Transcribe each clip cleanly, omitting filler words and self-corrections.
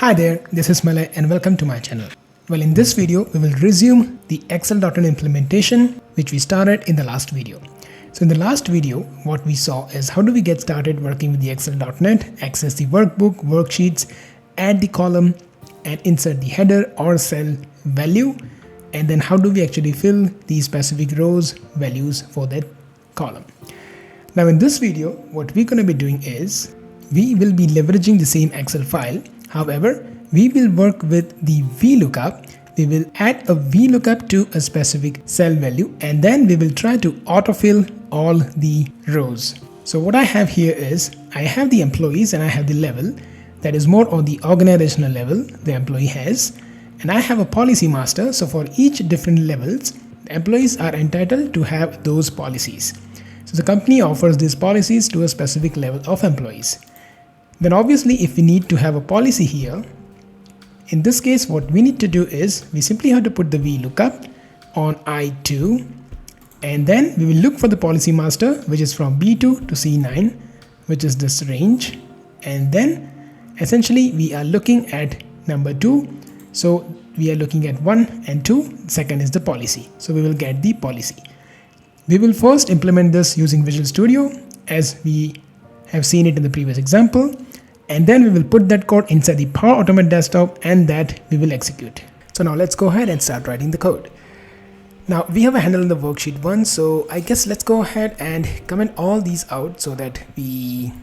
Hi there, this is Malay and welcome to my channel. Well, in this video, we will resume the Excel .NET implementation which we started in the last video. So in the last video, what we saw is how do we get started working with the Excel .NET, access the workbook, worksheets, add the column and insert the header or cell value, and then how do we actually fill the specific rows values for that column. Now in this video, what we're going to be doing is we will be leveraging the same Excel file. However, we will work with the VLOOKUP. We will add a VLOOKUP to a specific cell value and then we will try to autofill all the rows. So what I have here is I have the employees and I have the level that is more on the organizational level the employee has, and I have a policy master. So for each different levels, the employees are entitled to have those policies. So the company offers these policies to a specific level of employees. Then obviously if we need to have a policy here, in this case what we need to do is we simply have to put the VLOOKUP on I2 and then we will look for the policy master which is from B2 to C9, which is this range, and then essentially we are looking at number 2. So we are looking at 1 and 2, second is the policy. So we will get the policy. We will first implement this using Visual Studio as we have seen it in the previous example, and then we will put that code inside the Power Automate desktop and that we will execute. So now let's go ahead and start writing the code. Now we have a handle in the worksheet 1, so I guess let's go ahead and comment all these out so that we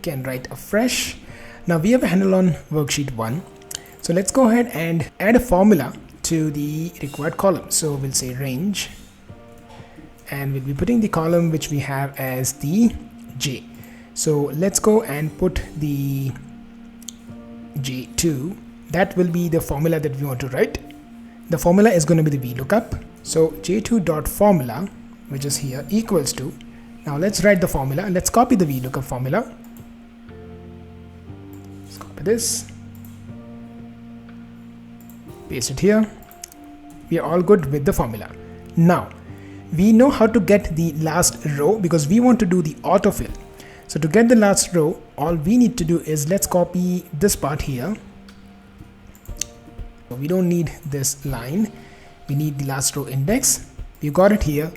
can write afresh. Now we have a handle on worksheet 1, so let's go ahead and add a formula to the required column. So we'll say range and we'll be putting the column which we have as the J. So let's go and put the J2. That will be the formula that we want to write. The formula is going to be the VLOOKUP. So J2.formula, which is here, equals to, now let's write the formula. Let's copy the VLOOKUP formula. Let's copy this, paste it here. We are all good with the formula. Now we know how to get the last row because we want to do the autofill. So to get the last row, all we need to do is let's copy this part here. So we don't need this line, we need the last row index. We got it here.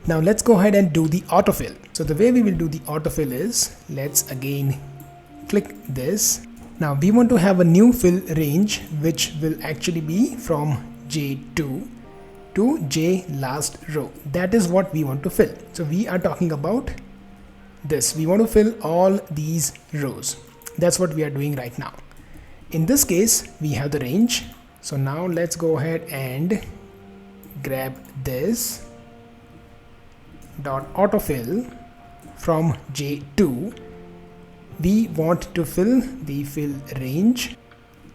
Now let's go ahead and do the autofill. So the way we will do the autofill is, let's again click this. Now we want to have a new fill range which will actually be from J2 to J last row. That is what we want to fill. So we are talking about this. We want to fill all these rows. That's what we are doing right now. In this case, we have the range. So now let's go ahead and grab this dot autofill from J2. We want to fill the fill range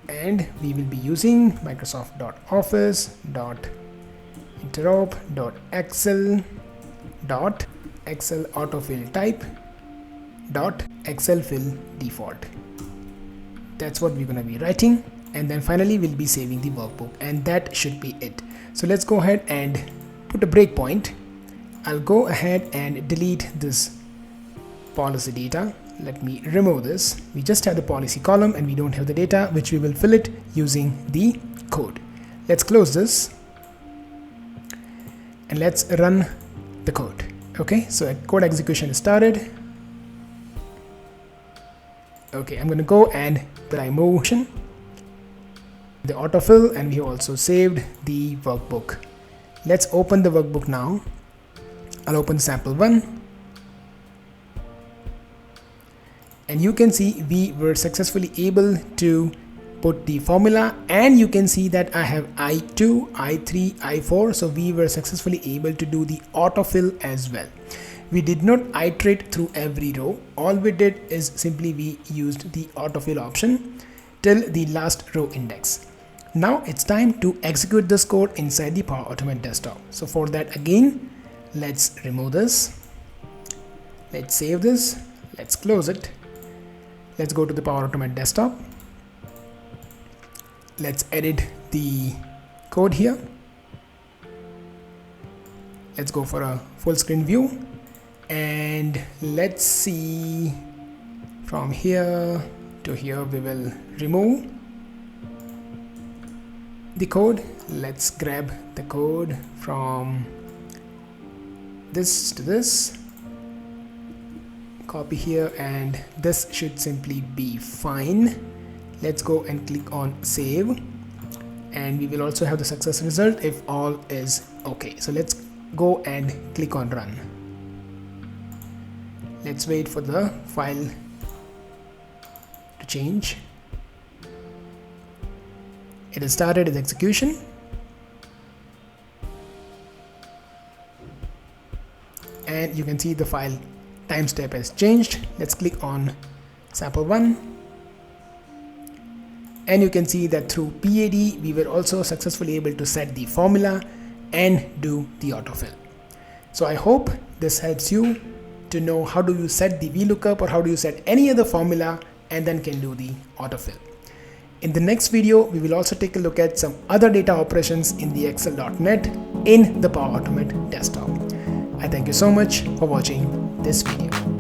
and we will be using Microsoft.office.interop.excel.excel autofill type .excel fill default. That's what we're going to be writing, and then finally we'll be saving the workbook, and that should be it. So let's go ahead and put a breakpoint. I'll go ahead and delete this policy data. Let me remove this. We just have the policy column and we don't have the data, which we will fill it using the code. Let's close this and let's run the code. Okay, so code execution is started. Okay, I'm going to go and apply motion, the autofill, and we also saved the workbook. Let's open the workbook now. I'll open sample 1. And you can see we were successfully able to put the formula, and you can see that I have I2, I3, I4. So we were successfully able to do the autofill as well. We did not iterate through every row. All we did is simply we used the autofill option till the last row index. Now it's time to execute this code inside the Power Automate desktop. So for that, again, let's remove this. Let's save this. Let's close it. Let's go to the Power Automate desktop. Let's edit the code here. Let's go for a full screen view and let's see from here to here, we will remove the code. Let's grab the code from this to this, copy here, and this should simply be fine. Let's go and click on save, and we will also have the success result if all is okay. So let's go and click on run. Let's wait for the file to change. It has started its execution. And you can see the file timestamp has changed. Let's click on sample1. And you can see that through PAD, we were also successfully able to set the formula and do the autofill. So I hope this helps you to know how do you set the VLOOKUP or how do you set any other formula and then can do the autofill. In the next video, we will also take a look at some other data operations in the Excel.NET in the Power Automate desktop. I thank you so much for watching this video.